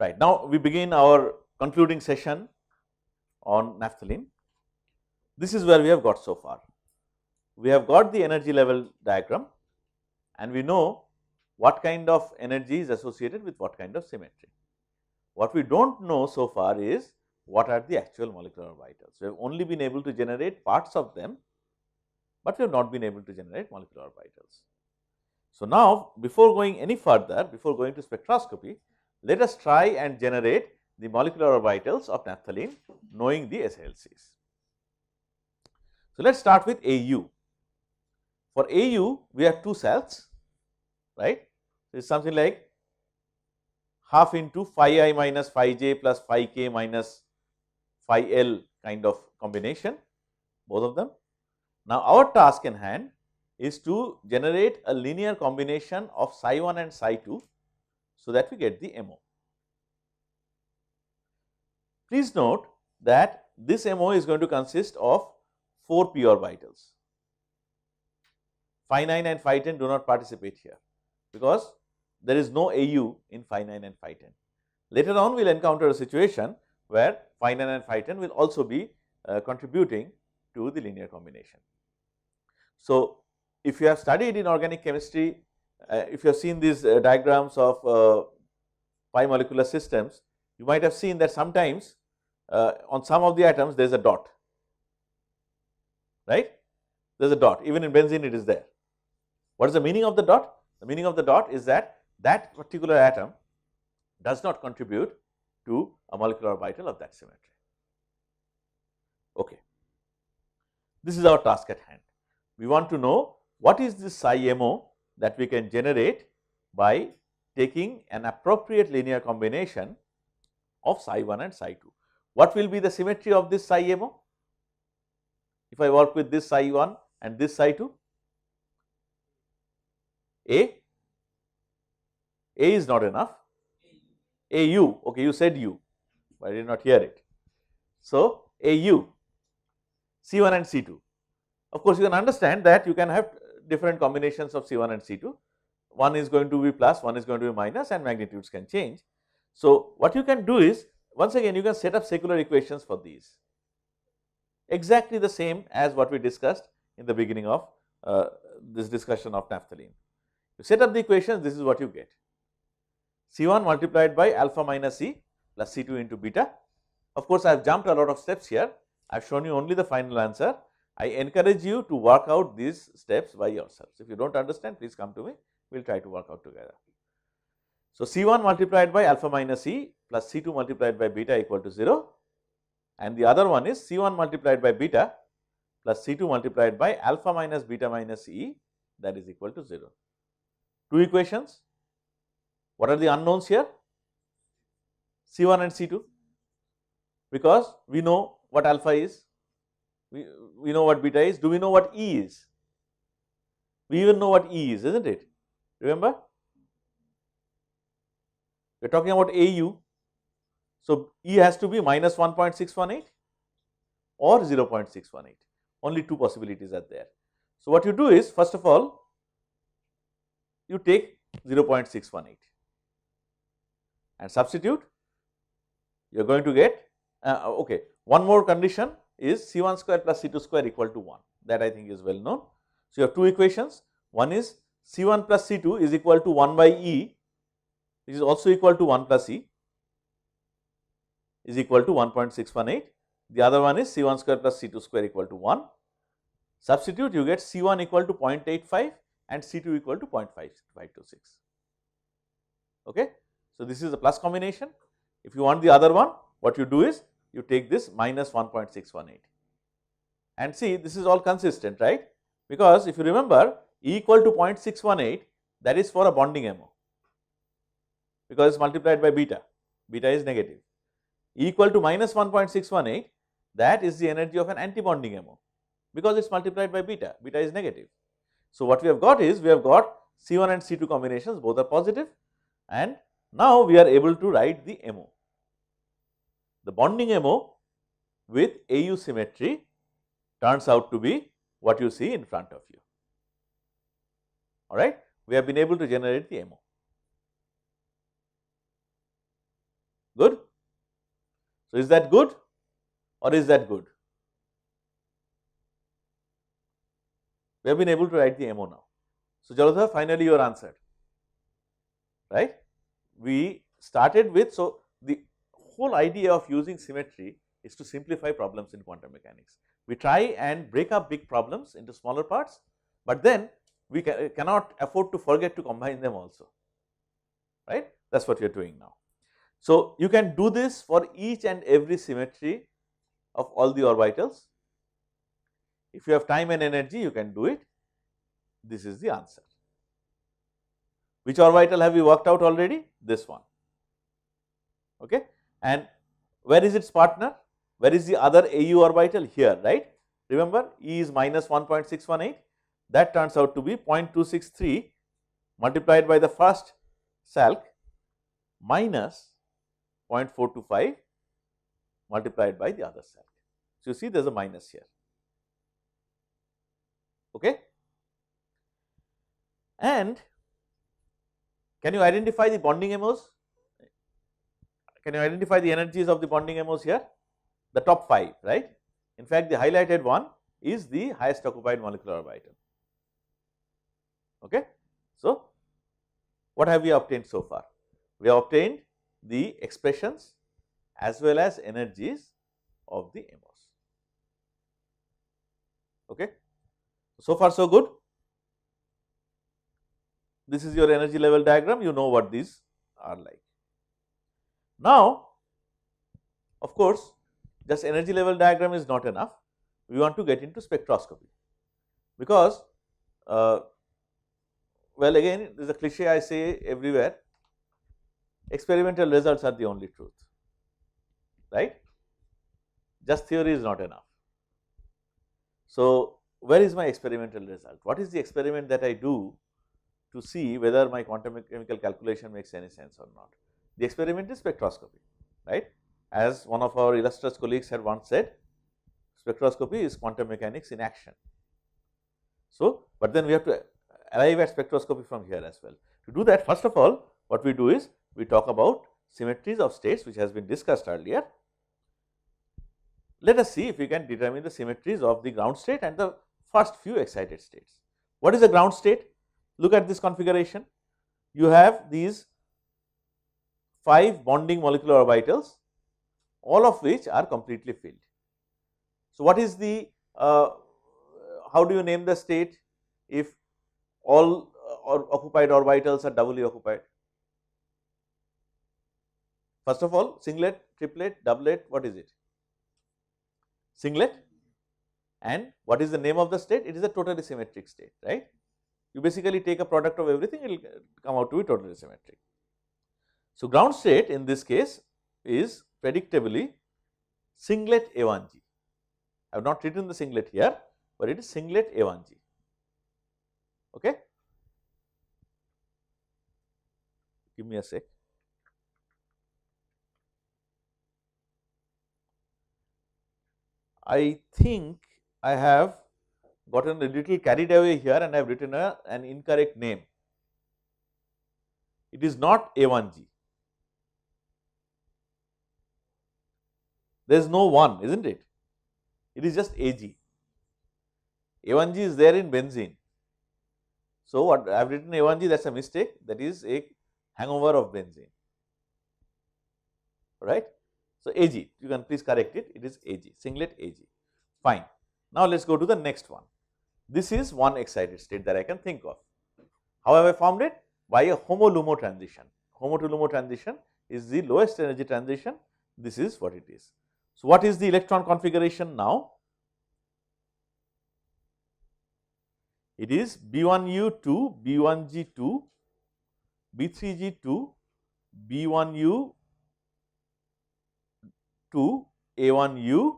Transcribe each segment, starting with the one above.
Right, now we begin our concluding session on naphthalene. This is where we have got so far. We have got the energy level diagram and we know what kind of energy is associated with what kind of symmetry. What we do not know so far is what are the actual molecular orbitals. We have only been able to generate parts of them, but we have not been able to generate molecular orbitals. So, now before going any further, before going to spectroscopy, let us try and generate the molecular orbitals of naphthalene knowing the SLCs. So, let us start with AU. For AU, we have two cells, right. It is something like half into phi I minus phi j plus phi k minus phi L kind of combination, both of them. Now, our task in hand is to generate a linear combination of psi 1 and psi 2, so that we get the MO. Please note that this MO is going to consist of 4 p orbitals. Phi 9 and phi 10 do not participate here, because there is no AU in phi 9 and phi 10. Later on, we will encounter a situation where phi 9 and phi 10 will also be contributing to the linear combination. So, if you have studied in organic chemistry, if you have seen these diagrams of pi molecular systems, you might have seen that sometimes on some of the atoms there is a dot, right. There is a dot, even in benzene it is there. What is the meaning of the dot? The meaning of the dot is that that particular atom does not contribute to a molecular orbital of that symmetry. Okay. This is our task at hand. We want to know what is this psi MO that we can generate by taking an appropriate linear combination of psi 1 and psi 2. What will be the symmetry of this psi MO? If I work with this psi 1 and this psi 2, A is not enough, AU, okay, you said U, but I did not hear it. So, AU, C1 and C2. Of course, you can understand that you can have different combinations of C1 and C2. One is going to be plus, one is going to be minus, and magnitudes can change. So, what you can do is, once again you can set up secular equations for these, exactly the same as what we discussed in the beginning of this discussion of naphthalene. You set up the equations, this is what you get. C1 multiplied by alpha minus E plus C2 into beta. Of course, I have jumped a lot of steps here. I have shown you only the final answer. I encourage you to work out these steps by yourselves. If you do not understand, please come to me, we will try to work out together. So, C1 multiplied by alpha minus E plus C2 multiplied by beta equal to 0, and the other one is C1 multiplied by beta plus C2 multiplied by alpha minus beta minus E, that is equal to 0. Two equations. What are the unknowns here? C1 and C2, because we know what alpha is, we know what beta is. Do we know what E is? We even know what E is, isn't it? Remember? We are talking about AU. So, E has to be minus 1.618 or 0.618. Only two possibilities are there. So, what you do is, first of all, you take 0.618 and substitute, you are going to get, okay, one more condition is C1 square plus C2 square equal to 1, that I think is well known. So, you have two equations, one is C1 plus C2 is equal to 1 by E, which is also equal to 1 plus E, is equal to 1.618. The other one is C1 square plus C2 square equal to 1. Substitute, you get C1 equal to 0.85 and C2 equal to 0.526. Okay. So, this is a plus combination. If you want the other one, what you do is you take this minus 1.618 and see, this is all consistent, right, because if you remember E equal to 0.618, that is for a bonding MO, because it is multiplied by beta, beta is negative. E equal to minus 1.618, that is the energy of an anti-bonding MO, because it is multiplied by beta, beta is negative. So, what we have got is, we have got C1 and C2 combinations, both are positive, and now we are able to write the MO. The bonding MO with AU symmetry turns out to be what you see in front of you. Alright, we have been able to generate the MO. Good? So, is that good or is that good? We have been able to write the MO now. So, Jalodhar, finally you are answered, right? We started with, so the whole idea of using symmetry is to simplify problems in quantum mechanics. We try and break up big problems into smaller parts, but then we cannot afford to forget to combine them also, right? That is what you are doing now. So, you can do this for each and every symmetry of all the orbitals. If you have time and energy, you can do it. This is the answer. Which orbital have we worked out already? This one. Okay. And where is its partner? Where is the other AU orbital? Here, right? Remember, E is minus 1.618. That turns out to be 0.263 multiplied by the first Salk minus 0.425 multiplied by the other Salk. So, you see there is a minus here. Okay. And can you identify the bonding MOs? Can you identify the energies of the bonding MOs here? The top 5, right? In fact, the highlighted one is the highest occupied molecular orbital. Okay. So, what have we obtained so far? We have obtained the expressions as well as energies of the MOs. Okay. So far so good. This is your energy level diagram, you know what these are like. Now, of course, just energy level diagram is not enough, we want to get into spectroscopy, because well, again there is a cliche I say everywhere, experimental results are the only truth, right? Just theory is not enough. So, where is my experimental result? What is the experiment that I do to see whether my quantum chemical calculation makes any sense or not? The experiment is spectroscopy, right? As one of our illustrious colleagues had once said, spectroscopy is quantum mechanics in action. So, but then we have to arrive at spectroscopy from here as well. To do that, first of all, what we do is we talk about symmetries of states, which has been discussed earlier. Let us see if we can determine the symmetries of the ground state and the first few excited states. What is the ground state? Look at this configuration. You have these 5 bonding molecular orbitals, all of which are completely filled. So, what is the, how do you name the state if all occupied orbitals are doubly occupied? First of all, singlet, triplet, doublet, what is it? Singlet. And what is the name of the state? It is a totally symmetric state, right? You basically take a product of everything, it will come out to be totally symmetric. So, ground state in this case is predictably singlet A1G. I have not written the singlet here, but it is singlet A1G. Okay. Give me a sec. I think I have gotten a little carried away here and I have written an incorrect name. It is not A1G. There is no 1, isn't it? It is just AG. A1G is there in benzene. So, what I have written A1G, that is a mistake, that is a hangover of benzene, right. So, AG, you can please correct it, it is AG, singlet AG, fine. Now, let us go to the next one. This is one excited state that I can think of. How have I formed it? By a HOMO-LUMO transition. HOMO to LUMO transition is the lowest energy transition, this is what it is. So, what is the electron configuration now? It is B1U2, B1G2, B3G2, B1U2, A1U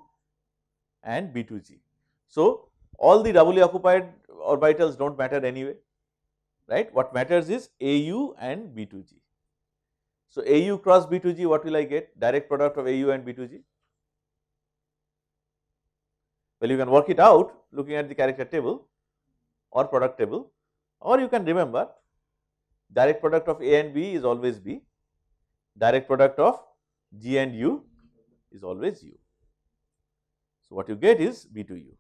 and B2G. So, all the doubly occupied orbitals do not matter anyway, right. What matters is AU and B2G. So, AU cross B2G, what will I get? Direct product of AU and B2G. Well, you can work it out looking at the character table or product table, or you can remember direct product of A and B is always B, direct product of G and U is always U. So, what you get is B2U.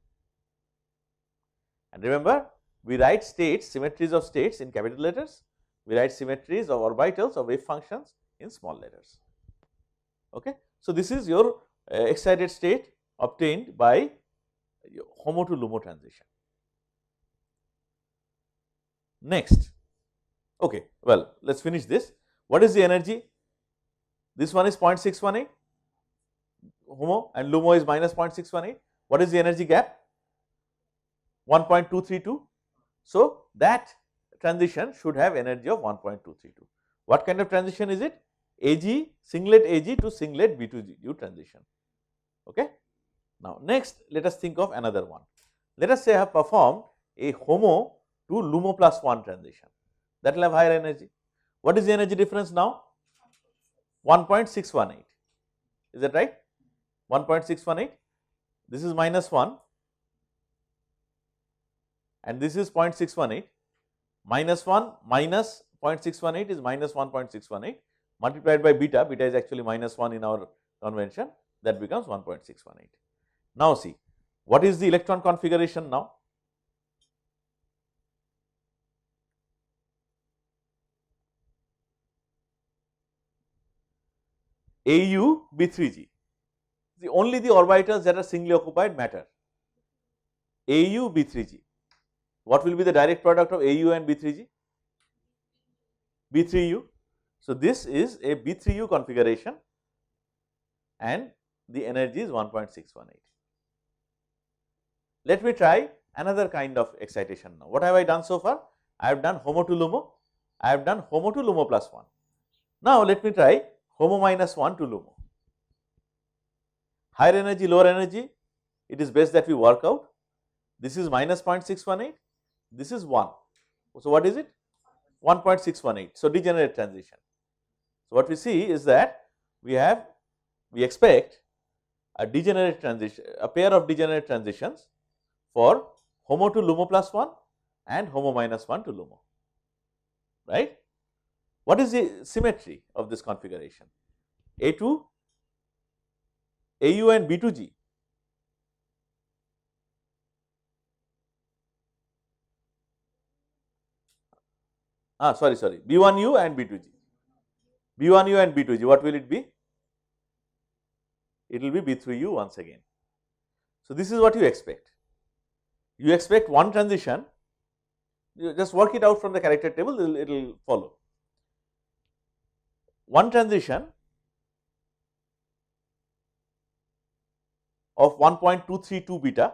And remember, we write states, symmetries of states in capital letters, we write symmetries of orbitals or wave functions in small letters. Okay. So, this is your excited state obtained by HOMO to LUMO transition. Next, okay, well, let us finish this. What is the energy? This one is 0.618 HOMO and LUMO is minus 0.618. What is the energy gap? 1.232. So, that transition should have energy of 1.232. What kind of transition is it? AG, singlet AG to singlet B2U transition. Okay. Now, next let us think of another one. Let us say I have performed a HOMO to LUMO plus 1 transition, that will have higher energy. What is the energy difference now? 1.618. Is that right? 1.618. This is minus 1 and this is 0.618. Minus 1 minus 0.618 is minus 1.618 multiplied by beta. Beta is actually minus 1 in our convention, that becomes 1.618. Now, see what is the electron configuration now? AU B3G. Only the orbitals that are singly occupied matter. AU B3G. What will be the direct product of AU and B3G? B3U. So, this is a B3U configuration and the energy is 1.618. Let me try another kind of excitation now. What have I done so far? I have done HOMO to LUMO, I have done HOMO to LUMO plus 1. Now, let me try HOMO minus 1 to LUMO. Higher energy, lower energy, it is best that we work out. This is minus 0.618, this is 1. So, what is it? 1.618. So, degenerate transition. So, what we see is that we expect a degenerate transition, a pair of degenerate transitions for HOMO to LUMO plus 1 and HOMO minus 1 to LUMO, right. What is the symmetry of this configuration? A2, AU and B2G. Sorry, B1U and B2G. B1U and B2G, what will it be? It will be B3U once again. So, this is what you expect. You expect one transition, you just work it out from the character table, it will follow. One transition of 1.232 beta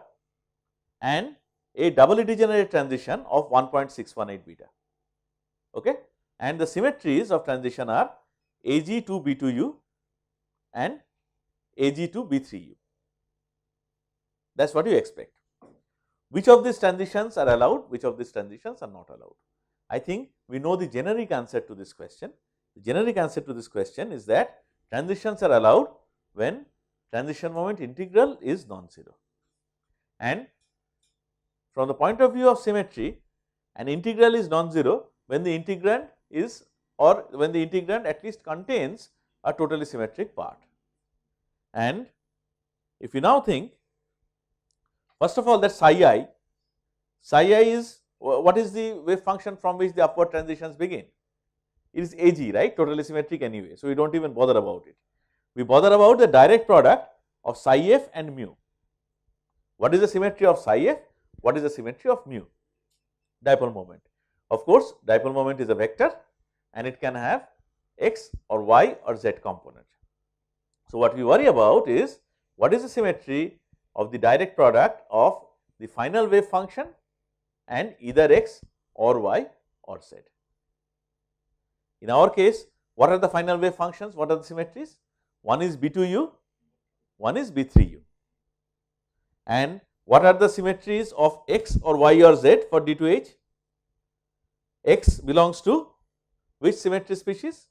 and a doubly degenerate transition of 1.618 beta. Okay. And the symmetries of transition are AG to B2U and AG to B3U. That is what you expect. Which of these transitions are allowed, which of these transitions are not allowed? I think we know the generic answer to this question. The generic answer to this question is that transitions are allowed when transition moment integral is non-zero. And from the point of view of symmetry, an integral is non-zero when the integrand is, or when the integrand at least contains a totally symmetric part. And if you now think, first of all, that psi I is, what is the wave function from which the upward transitions begin? It is AG, right, totally symmetric anyway. So, we do not even bother about it. We bother about the direct product of psi f and mu. What is the symmetry of psi f? What is the symmetry of mu? Dipole moment. Of course, dipole moment is a vector and it can have x or y or z component. So, what we worry about is what is the symmetry of the direct product of the final wave function and either x or y or z. In our case, what are the final wave functions? What are the symmetries? One is B2U, one is B3U. And what are the symmetries of x or y or z for D2H? X belongs to which symmetry species?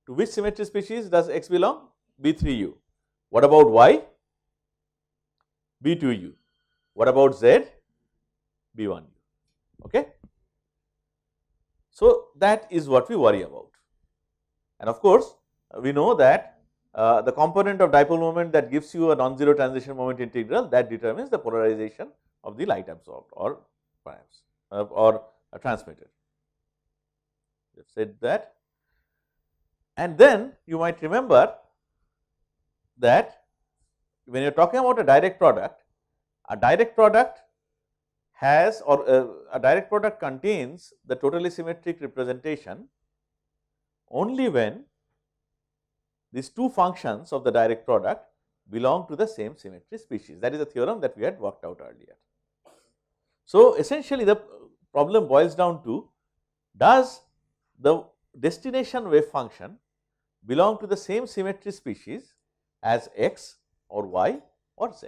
To which symmetry species does x belong? B3U. What about y? B2U. What about z? B1U. Okay. So, that is what we worry about, and of course, we know that the component of dipole moment that gives you a non-zero transition moment integral, that determines the polarization of the light absorbed or perhaps or transmitted. We have said that, and then you might remember that when you are talking about a direct product has or a direct product contains the totally symmetric representation only when these two functions of the direct product belong to the same symmetry species. That is a theorem that we had worked out earlier. So, essentially the problem boils down to, does the destination wave function belong to the same symmetry species as x or y or z?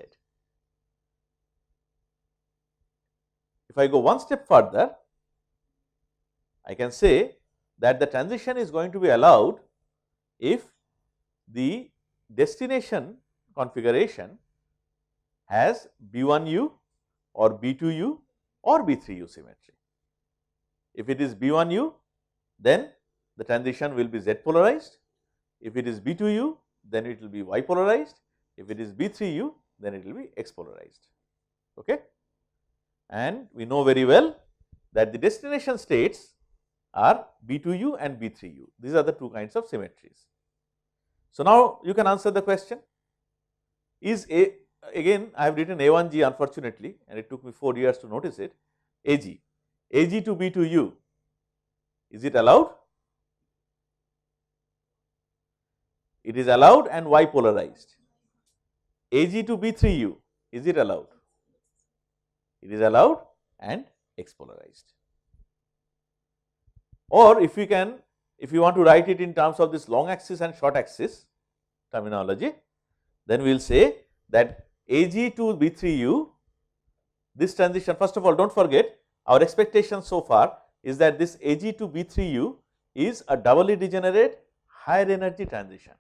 If I go one step further, I can say that the transition is going to be allowed if the destination configuration has B1u or B2u or B3u symmetry. If it is B1u, then the transition will be Z polarized. If it is B2u, then it will be Y polarized. If it is B3u, then it will be X polarized. Okay? And we know very well that the destination states are B2u and B3u. These are the two kinds of symmetries. So, now you can answer the question, is again I have written A1G unfortunately, and it took me 4 years to notice it, AG to B2u, is it allowed? It is allowed and Y polarized. AG to B3u, is it allowed? It is allowed and X polarized. Or if you want to write it in terms of this long axis and short axis terminology, then we will say that AG to B3u, this transition, first of all, do not forget, our expectation so far is that this AG to B3u is a doubly degenerate higher energy transition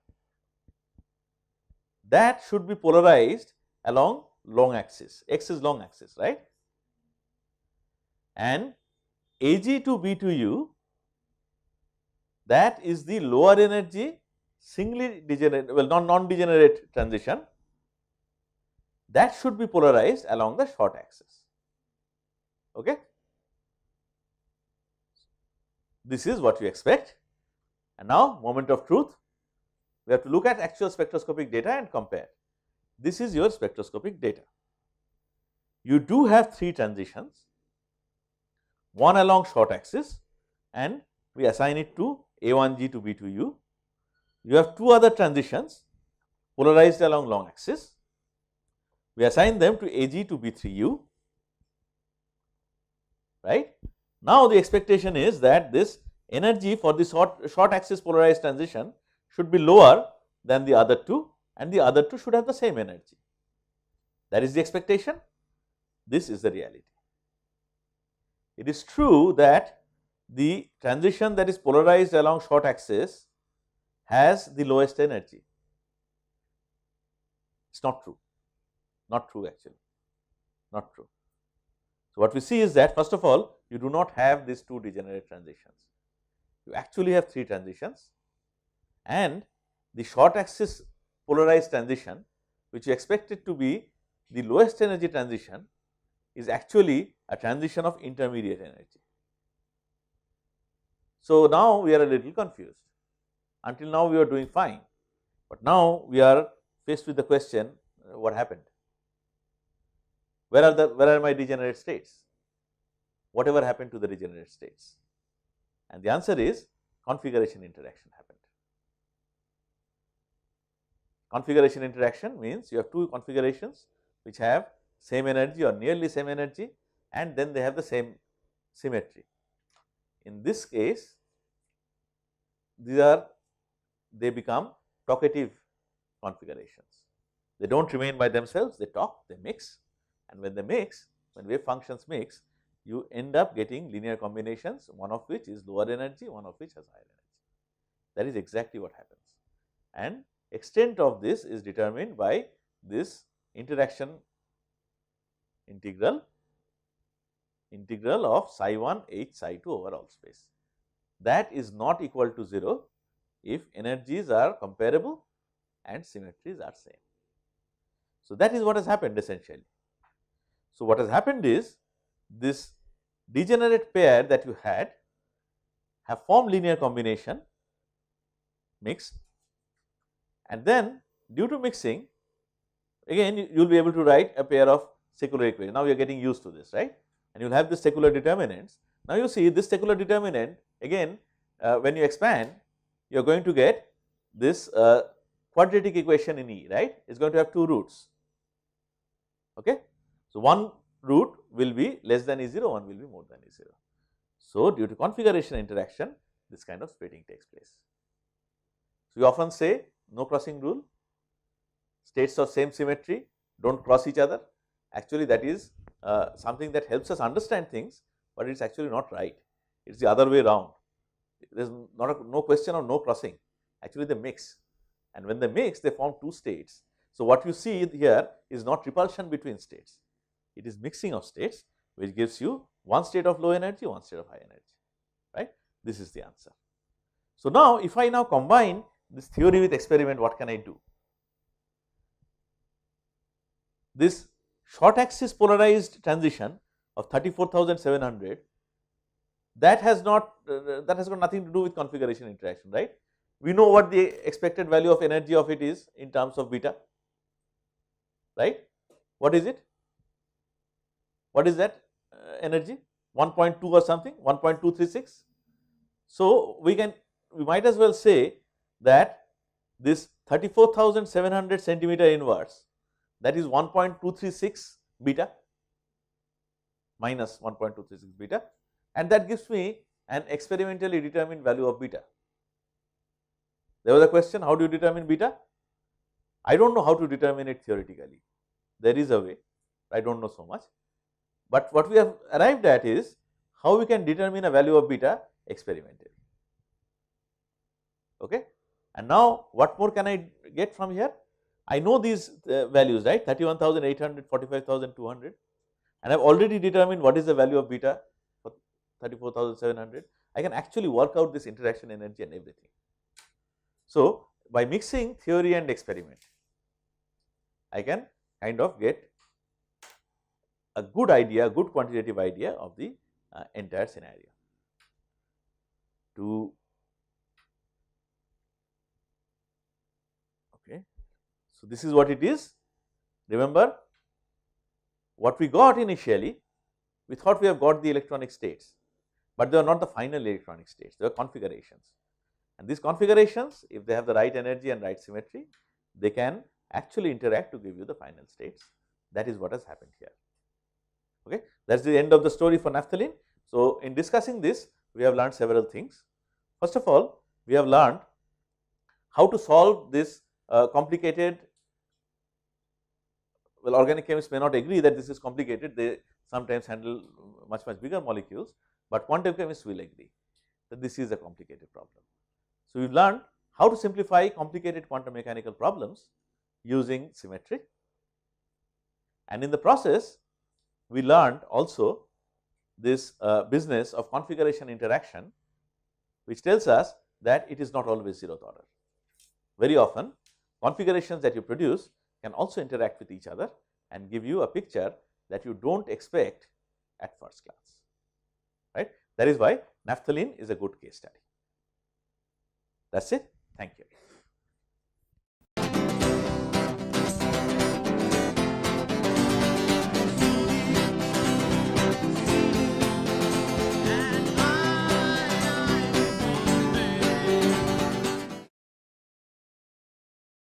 that should be polarized along long axis, x is long axis, right? And AG to B2u, that is the lower energy singly degenerate, well, non-degenerate transition, that should be polarized along the short axis. Okay? This is what you expect. And now, moment of truth, we have to look at actual spectroscopic data and compare. This is your spectroscopic data. You do have 3 transitions, one along short axis, and we assign it to A1G to B2U. You have 2 other transitions polarized along long axis. We assign them to AG to B3U, right. Now, the expectation is that this energy for the short axis polarized transition should be lower than the other 2, and the other 2 should have the same energy. That is the expectation. This is the reality. It is true that the transition that is polarized along short axis has the lowest energy. It is not true, actually, not true. So, what we see is that, first of all, you do not have these 2 degenerate transitions, you actually have 3 transitions, and the short axis polarized transition, which you expect it to be the lowest energy transition, is actually a transition of intermediate energy. So, now we are a little confused. Until now we are doing fine, but now we are faced with the question, what happened? Where are my degenerate states? Whatever happened to the degenerate states? And the answer is configuration interaction happened. Configuration interaction means you have 2 configurations which have same energy or nearly same energy, and then they have the same symmetry. In this case, they become talkative configurations. They do not remain by themselves, they talk, they mix, and when they mix, when wave functions mix, you end up getting linear combinations, one of which is lower energy, one of which has higher energy. That is exactly what happens, and extent of this is determined by this interaction integral integral of psi 1 h psi 2 over all space. That is not equal to 0 if energies are comparable and symmetries are same. So, that is what has happened essentially. So, what has happened is this degenerate pair that you had have formed linear combination mixed, and then due to mixing again you will be able to write a pair of secular equations. Now, you are getting used to this, right, and you will have this secular determinants. Now, you see this secular determinant again when you expand you are going to get this quadratic equation in E, right. It is going to have two roots. Okay. So, one root will be less than E0, one will be more than E0. So, due to configuration interaction this kind of splitting takes place. So, we often say no crossing rule, states of same symmetry do not cross each other. Actually, that is something that helps us understand things, but it is actually not right. It is the other way around. There is no question of no crossing, actually they mix, and when they mix they form two states. So, what you see here is not repulsion between states, it is mixing of states which gives you one state of low energy, one state of high energy, right. This is the answer. So, now if I now combine this theory with experiment, what can I do? This short axis polarized transition of 34,700 that has got nothing to do with configuration interaction, right. We know what the expected value of energy of it is in terms of beta, right. What is it? What is that energy? 1.2 or something, 1.236. So, we might as well say that this 34,700 centimeter inverse, that is 1.236 beta minus 1.236 beta, and that gives me an experimentally determined value of beta. There was a question, how do you determine beta? I do not know how to determine it theoretically. There is a way, I do not know so much, but what we have arrived at is how we can determine a value of beta experimentally. Okay. And now, what more can I get from here? I know these values, right, 31,800, 45,200, and I have already determined what is the value of beta for 34,700. I can actually work out this interaction energy and everything. So, by mixing theory and experiment, I can kind of get a good idea, good quantitative idea of the entire scenario. Okay. So, this is what it is. Remember what we got initially, we thought we have got the electronic states, but they are not the final electronic states, they are configurations, and these configurations if they have the right energy and right symmetry, they can actually interact to give you the final states. That is what has happened here. Okay. That is the end of the story for naphthalene. So, in discussing this we have learned several things. First of all, we have learned how to solve this complicated, well, organic chemists may not agree that this is complicated, they sometimes handle much bigger molecules, but quantum chemists will agree that this is a complicated problem. So, we learned how to simplify complicated quantum mechanical problems using symmetry, and in the process we learned also this business of configuration interaction, which tells us that it is not always zeroth order. Very often configurations that you produce can also interact with each other and give you a picture that you do not expect at first glance, right. That is why naphthalene is a good case study. That is it. Thank you.